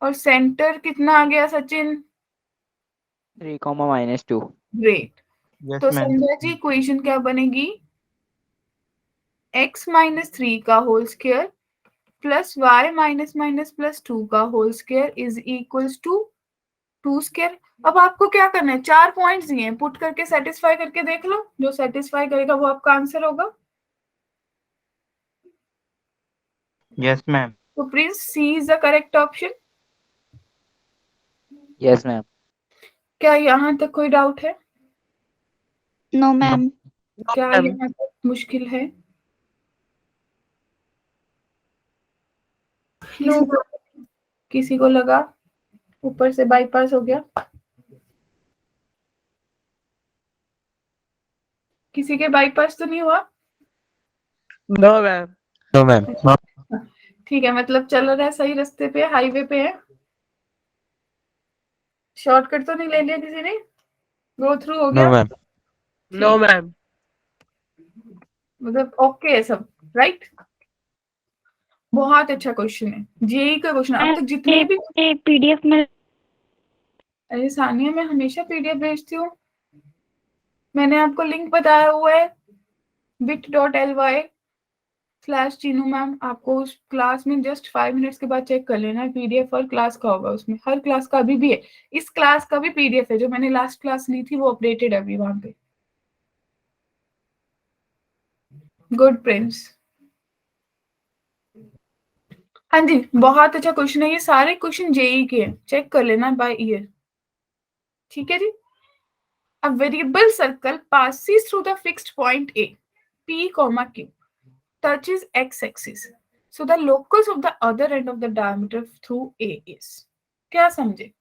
और सेंटर कितना आ गया सचिन? 3, -2. ग्रेट। यस तो मैम। संध्या जी इक्वेशन क्या बनेगी? x - 3 का होल स्क्वायर प्लस y - +2 का whole square is equals to 2 square. अब आपको क्या करना है? 4 पॉइंट्स दिए हैं, पुट करके सेटिस्फाई करके देख लो। जो सेटिस्फाई करेगा वो आपका आंसर होगा। Yes ma'am. तो Prince, C is the correct option. Yes, ma'am. क्या यहाँ तक कोई डाउट है? no ma'am क्या मैम। यहाँ तक मुश्किल है? किसी को लगा ऊपर से बाईपास हो गया? किसी के बाईपास तो नहीं हुआ? No ma'am. No, ma'am. ठीक है, मतलब चल रहा है सही रास्ते पे, हाईवे पे है। शॉर्टकट तो नहीं ले लिया किसी ने? गो थ्रू हो No, गया? ma'am. No ma'am. मतलब ओके है सब, राइट? बहुत अच्छा क्वेश्चन है, जेई का क्वेश्चन। अब तक जितने भी pdf में अरे सानिया, मैं हमेशा पीडीएफ भेजती हूँ। मैंने आपको लिंक बताया हुआ है bit.ly/चीनू मैम। आपको उस क्लास में जस्ट 5 मिनट्स के बाद चेक कर लेना है। पीडीएफ हर क्लास का होगा, उसमें हर क्लास का अभी भी है। इस क्लास का भी पीडीएफ है, जो मैंने लास्ट क्लास ली थी वो अपडेटेड है अभी वहां पे। Good Prince. हाँ जी, बहुत अच्छा क्वेश्चन है। ये सारे क्वेश्चन जेई के हैं, चेक कर लेना बाय ईयर। ठीक है जी। A variable circle passes through the fixed point A, P, Q, touches x-axis. So the locus of the other end of the diameter through A is. क्या समझे?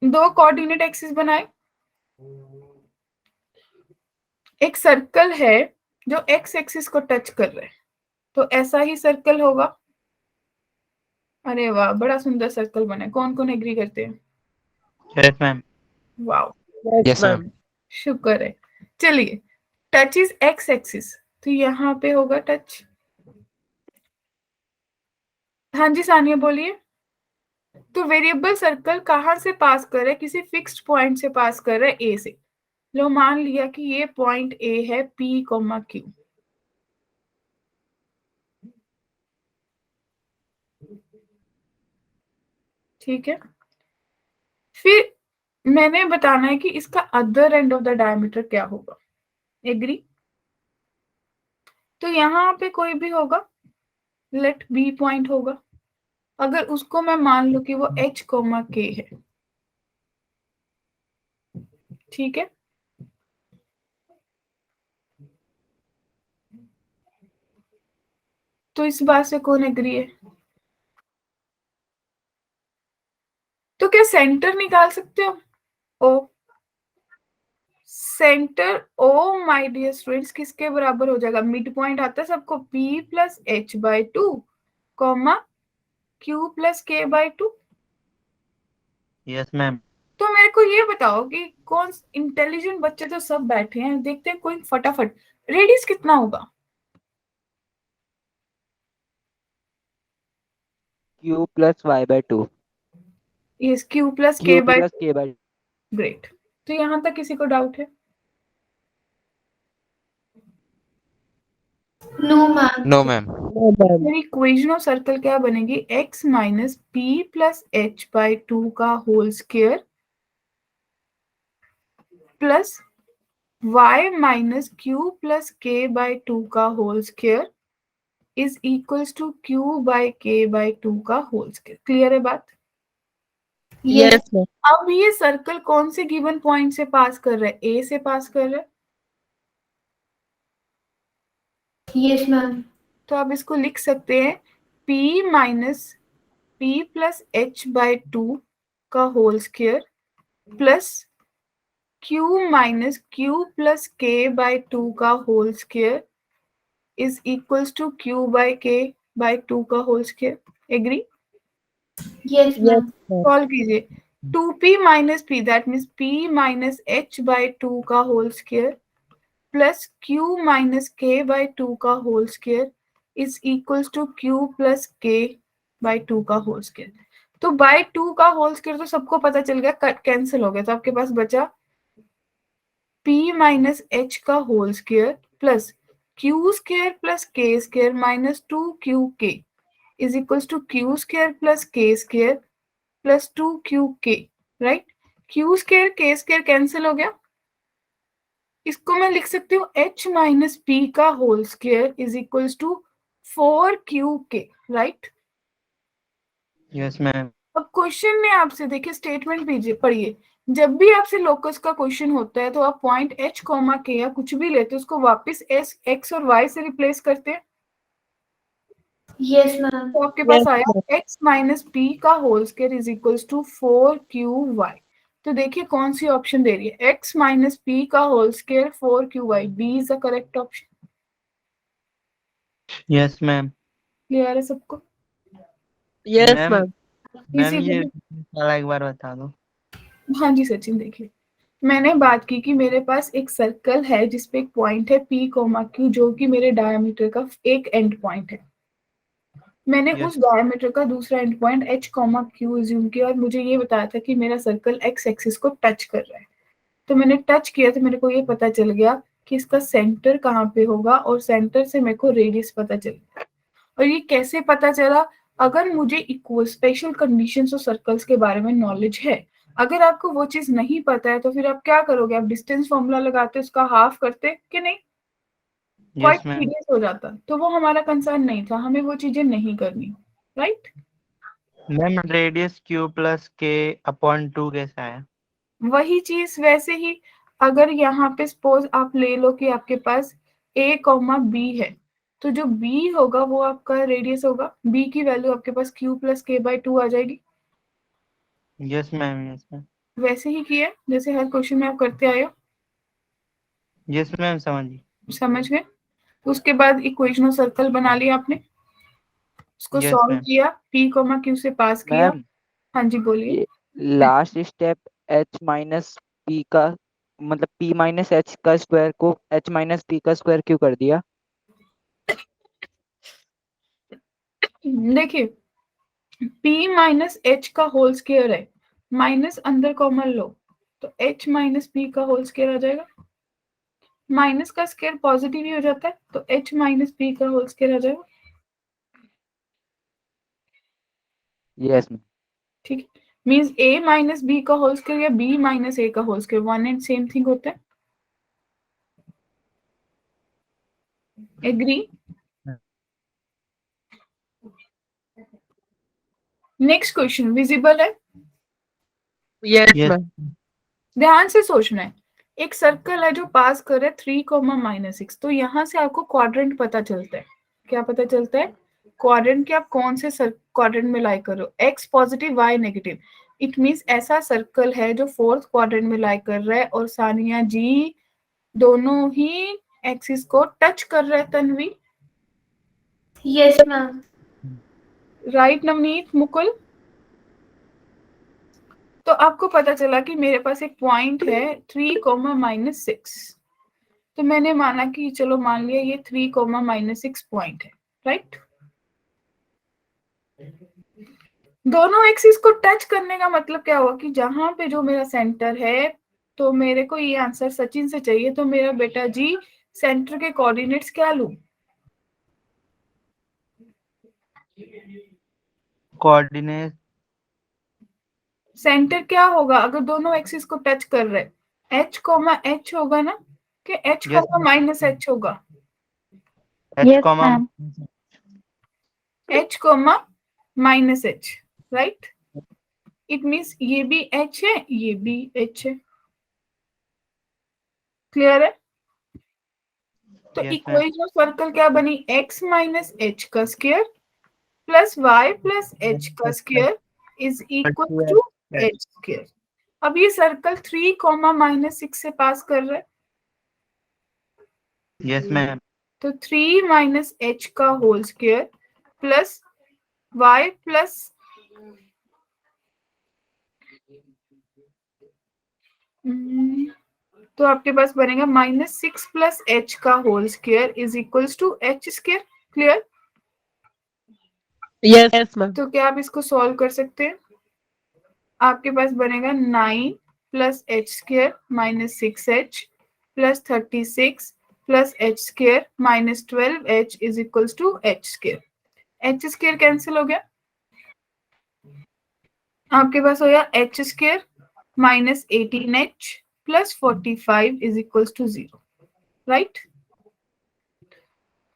दो coordinate axis बनाए, एक circle है जो x axis को touch कर रहा है, तो ऐसा ही सर्कल होगा। अरे वाह, बड़ा सुंदर सर्कल बना है। कौन कौन एग्री करते हैं? Yes ma'am. वाह, Yes, ma'am. शुक्र है। चलिए, टच इज एक्स एक्सिस, तो यहाँ पे होगा टच। हाँ जी सानिया बोलिए। तो वेरिएबल सर्कल कहाँ से पास कर रहा है? किसी फिक्स्ड पॉइंट से पास कर रहा है, ए से। लो मान लिया कि ये पॉइंट ए है, पी कोमा क्यू। ठीक है, फिर मैंने बताना है कि इसका other end of the diameter क्या होगा। एग्री? तो यहाँ पे कोई भी होगा, लेट बी पॉइंट होगा। अगर उसको मैं मान लूं कि वो एच कोमा के है, ठीक है। तो इस बात से कौन एग्री है? तो क्या सेंटर निकाल सकते हो? O centre O my dear students किसके बराबर हो जाएगा? मिड पॉइंट आता है सबको, P plus h by two comma Q plus k by to. Yes ma'am. तो मेरे को ये बताओ कि कौन इंटेलिजेंट बच्चे तो सब बैठे हैं, देखते हैं कोई फटाफट। रेडियस कितना होगा? Q plus Y by 2. Yes, q plus k Q by. plus K by great. तो यहां तक किसी को डाउट है? No ma'am. No, ma'am. मेरी इक्वेशन ऑफ सर्कल क्या बनेगी? x minus p plus h by two का whole square plus y minus q plus k by two का whole square is equals to q by k by two का whole square. Clear है बात? Yes अब ये circle कौन से given point से पास कर रहा है? ए से पास कर रहा है। Yes ma'am. तो आप इसको लिख सकते हैं P minus P plus h by two का whole square plus Q minus Q plus k by two का whole square is equals to Q by k by two का whole square. Agree? Yes ma'am. Solve कीजिए। 2p minus p, that means p minus h by two का whole square plus q minus k by two का whole square is equals to q plus k by two का whole square. तो by two का whole square तो सबको पता चल गया, कट कैंसिल हो गया, तो आपके पास बचा p माइनस h का whole square plus q square plus k square minus 2qk is equals to q square plus k square plus 2qk। Right? q square k square cancel हो गया। इसको मैं लिख सकती हूँ h माइनस पी का whole square is equals to 4qk। Right? Yes ma'am. अब question में आपसे देखिए, स्टेटमेंट पढ़िए। जब भी आपसे लोकस का क्वेश्चन होता है तो आप पॉइंट h कॉमा k या कुछ भी लेते हैं, उसको वापस s x और y से रिप्लेस करते हैं। Yes ma'am. तो आपके पास आया x माइनस पी का whole square is equals to 4qy। तो देखिए कौन सी ऑप्शन दे रही है? x माइनस पी का whole square 4qy। B is the correct option. Yes ma'am. Clear है सबको? मैम इसी ये को- वाला एक बार बता दो। हाँ जी सचिन, देखिए मैंने बात की कि मेरे पास एक सर्कल है जिसपे एक पॉइंट है P कोमा Q जो कि मेरे डायमीटर का एक एंड पॉइंट है। मैंने Yes. उस डायमीटर का दूसरा end point h comma Q assume किया और मुझे ये बताया था कि मेरा सर्कल x एक्सिस को टच कर रहा है। तो मैंने टच किया तो मेरे को ये पता चल गया कि इसका सेंटर कहाँ पे होगा और सेंटर से मेरे को रेडियस पता चल गया। और ये कैसे पता चला? अगर मुझे इक्वल स्पेशल कंडीशंस और सर्कल्स के बारे में नॉलेज है। अगर आपको वो चीज नहीं पता है तो फिर आप क्या करोगे? आप डिस्टेंस फॉर्मूला लगाते, उसका हाफ करते कि नहीं? Quite yes ma'am. टीडियस हो जाता, तो वो हमारा कंसर्न नहीं था, हमें वो चीजें नहीं करनी, right. Ma'am radius Q plus के अपॉन 2 कैसा है? वही चीज वैसे ही, अगर यहाँ पे सपोज आप ले लो कि आपके पास a कॉमा b है, तो जो b होगा वो आपका रेडियस होगा, b की वैल्यू आपके पास q प्लस के बाई 2 आ जाएगी। यस मैम, यस मैम, वैसे ही किया जैसे हर क्वेश्चन में आप करते आए हो, यस मैम, समझिए। समझ गए। उसके बाद इक्वेशन ऑफ सर्कल बना लिया आपने, उसको यस सॉल्व मैम। किया, p कॉमा q से पास किया। मैम हाँ जी बोलिए। ये last step h minus p का मतलब p माइनस h का स्क्वायर को h माइनस p का स्क्वायर क्यों कर दिया? देखिए p माइनस h का होल स्क्वायर है, माइनस अंदर कॉमन लो तो h माइनस p का होल स्क्वायर आ जाएगा, माइनस का स्क्वायर पॉजिटिव ही हो जाता है तो h माइनस p का होल स्क्वायर आ जाएगा। यस मैम। ठीक है, मींस a माइनस b का होल स्क्वायर या b माइनस a का whole square one and same thing होता है। एग्री। नेक्स्ट क्वेश्चन विजिबल है, यस यस मैम। ध्यान से सोचना है। एक सर्कल है जो पास कर रहा है 3 कॉमा माइनस 6, तो यहाँ से आपको क्वाड्रेंट पता चलता है। क्या पता चलता है? क्वाड्रेंट के आप कौन से क्वाड्रेंट में लाई कर रहे हो, x positive y negative. It means ऐसा सर्कल है जो फोर्थ क्वाड्रेंट में लाई कर रहा है और सानिया जी दोनों ही एक्सिस को टच कर रहा है। Tanvi yes ma'am. Right, Navneet Mukul. तो आपको पता चला कि मेरे पास एक पॉइंट है 3 कॉमा माइनस 6, तो मैंने माना कि चलो मान लिया ये 3 कॉमा माइनस 6 पॉइंट है, राइट। दोनों एक्सिस को टच करने का मतलब क्या हुआ कि जहां पे जो मेरा सेंटर है, तो मेरे को ये आंसर सचिन से चाहिए, तो मेरा बेटा जी सेंटर के कोऑर्डिनेट्स क्या लूं? कोऑर्डिनेट। सेंटर क्या होगा अगर दोनों एक्सिस को टच कर रहे हैं? एच कोमा एच होगा ना, कि h yes comma minus h होगा? H Yes, comma ma'am. H comma minus h, right. It means ये भी एच है, ये भी एच है। क्लियर है? तो yes ma'am. Equation of circle क्या बनी? x माइनस एच का square plus y plus h का square is equal to h square. अब ये सर्कल 3 कॉमा माइनस 6 से पास कर रहा है, यस मैम। तो 3 माइनस एच का whole square plus y plus तो आपके पास बनेगा माइनस 6 प्लस एच का whole square is equals to h square. Clear? Yes ma'am. तो क्या आप इसको सॉल्व कर सकते हैं? आपके पास बनेगा 9 plus h square minus 6h plus 36 plus h square minus 12h is equals to h square. H square cancel हो गया, आपके पास हो गया h square minus 18h plus 45 is equals to 0, right.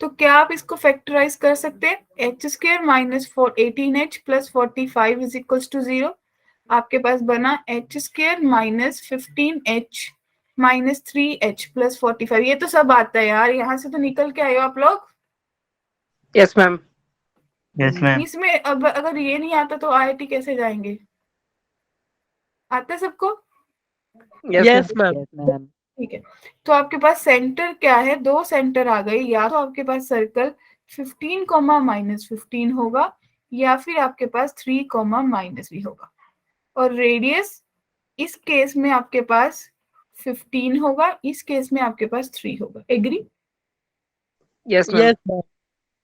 तो क्या आप इसको फैक्टराइज कर सकते हैं? H square minus 18h plus 45 is equals to 0। आपके पास बना h square minus 15h minus 3h plus 45। ये तो सब आता है यार, यहाँ से तो निकल के आए हो आप लोग। Yes ma'am. Yes ma'am. इसमें अब अगर ये नहीं आता तो आईआईटी कैसे जाएंगे? आता है सबको? Yes ma'am. Yes ma'am. ठीक है, तो आपके पास सेंटर क्या है? दो सेंटर आ गए, या तो आपके पास सर्कल 15 कॉमा माइनस 15 होगा या फिर आपके पास 3 कॉमा माइनस भी होगा, और रेडियस इस केस में आपके पास 15 होगा, इस केस में आपके पास 3 होगा। एग्री? Yes ma'am.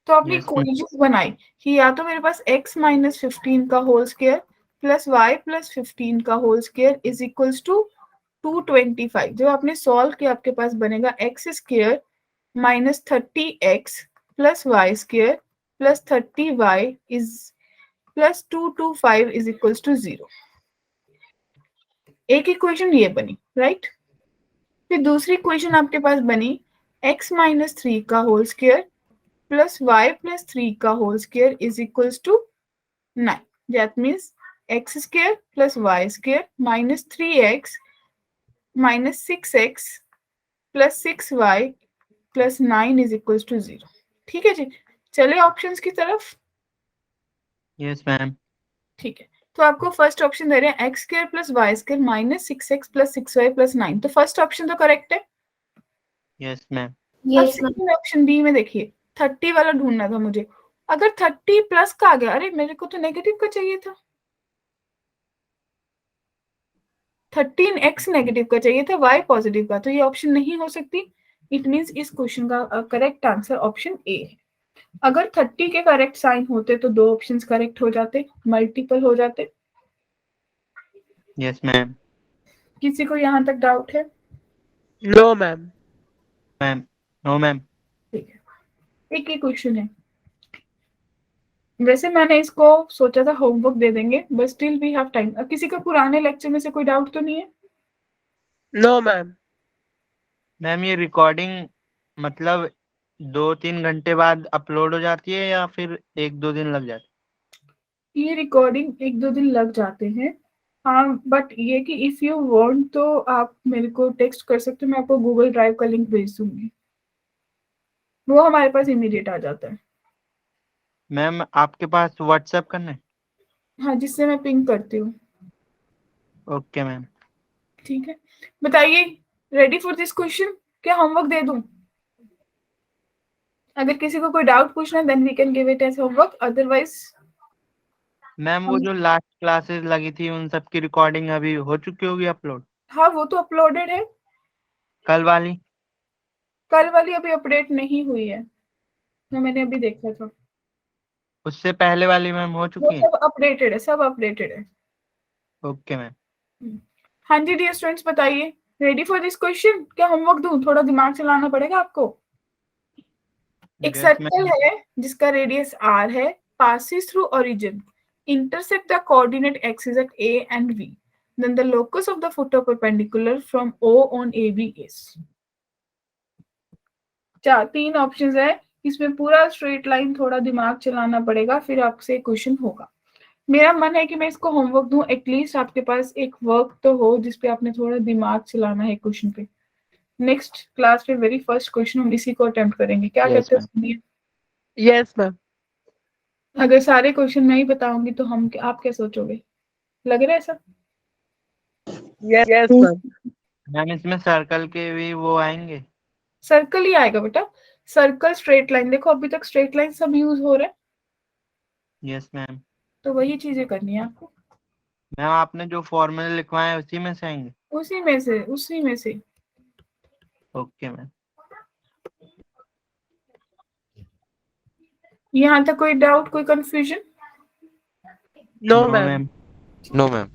तो आपने Yes, इक्वेशन बनाई कि या तो मेरे पास x माइनस 15 का whole square plus y plus 15 का whole square is equals to 225। जब आपने सॉल्व किया आपके पास बनेगा x square minus 30x plus y square plus 30y is plus 225 is equals to 0। एक इक्वेशन ये बनी, राइट। फिर दूसरी इक्वेशन आपके पास बनी x माइनस 3 का whole square plus y plus 3 का whole square is equals to 9. That means x square plus y square minus 3x minus 6x plus 6y plus 9 is equals to 0. ठीक है जी, चले ऑप्शंस की तरफ. Yes ma'am. ठीक है, तो आपको फर्स्ट ऑप्शन दे रहे हैं x square plus y square minus 6x plus 6y plus 9. तो फर्स्ट ऑप्शन तो करेक्ट है. Yes ma'am. अब यस सेकंड ऑप्शन बी में देखिए, 30 वाला ढूंढना था मुझे. अगर 30 प्लस का आ गया, अरे मेरे को तो नेगेटिव का चाहिए था. 13x नेगेटिव का चाहिए था, y पॉजिटिव का, तो ये ऑप्शन नहीं हो सकती. इट मींस इस क्वेश्चन का करेक्ट आंसर ऑप्शन ए है. अगर 30 के करेक्ट साइन होते तो दो ऑप्शंस करेक्ट हो जाते, मल्टीपल हो जाते. Yes ma'am. किसी को यहाँ तक डाउट है? No ma'am. Ma'am. No ma'am. ठीक है, एक ही क्वेश्चन है. वैसे मैंने इसको सोचा था होमवर्क दे देंगे, but still we have time. अब किसी का पुराने लेक्चर में से कोई डाउट तो नहीं है? No ma'am. मैम ये रिकॉर्डिंग मतलब 2-3 घंटे बाद अपलोड हो जाती है या फिर 1-2 दिन लग जाते? ये रिकॉर्डिंग 1-2 दिन लग जाते हैं. हाँ, बट ये कि इफ यू वांट तो आप मेरे को टेक्स्ट कर सकते हो, मैं आपको गूगल ड्राइव का लिंक भेज दूंगी, वो हमारे पास इमीडिएट आ जाता है. मैम आपके पास व्हाट्सएप करना है? हाँ, जिससे मैं पिंग करती हूँ. Okay ma'am. ठीक है, बताइए, रेडी फॉर दिस क्वेश्चन? क्या होमवर्क दे दूं? अगर किसी को कोई डाउट पूछना है then we can give it as homework, otherwise. Ma'am वो जो लास्ट क्लासेस लगी थी उन सब की रिकॉर्डिंग अभी हो चुकी होगी अपलोड? हाँ, वो तो अपलोडेड है. कल वाली? कल वाली अभी अपडेट नहीं हुई है, मैंने अभी देखा था. उससे पहले वाली मैम हो वो चुकी है? सब अपडेटेड है, सब अपडेटेड है. Okay ma'am. हाँ जी डियर स्टूडेंट्स, बताइए, रेडी फॉर दिस क्वेश्चन? क्या होमवर्क दूं? थोड़ा दिमाग चलाना पड़ेगा आपको. एक Yes, सर्कल ma'am. है जिसका रेडियस r है, passes through origin, intersect the coordinate axes at a and v, then the locus of the foot of perpendicular from o on ab is. तीन ऑप्शंस है, इसमें पूरा स्ट्रेट लाइन, थोड़ा दिमाग चलाना पड़ेगा, फिर आपसे क्वेश्चन होगा. मेरा मन है कि मैं इसको होमवर्क दूं, एटलीस्ट आपके पास एक वर्क तो हो जिसपे आपने थोड़ा दिमाग चलाना है क्वेश्चन पे. नेक्स्ट क्लास में वेरी फर्स्ट क्वेश्चन हम इसी को अटेम्प्ट करेंगे. क्या Yes, कहते ma'am. हैं? Yes ma'am. अगर सारे क्वेश्चन मैं ही बताऊंगी तो आप क्या सोचोगे? लग रहा है ऐसा? Yes ma'am. मैम इसमें सर्कल के भी वो आएंगे? सर्कल ही आएगा बेटा. सर्कल, स्ट्रेट लाइन, देखो अभी तक स्ट्रेट लाइन सब यूज हो रहा है, यस मैम. तो वही चीजें करनी है आपको. मैम आपने जो फॉर्मूले लिखवाए उसी में से आएंगे? उसी में से. Okay ma'am. यहाँ तक कोई डाउट, कोई confusion? No no ma'am. Ma'am. No ma'am.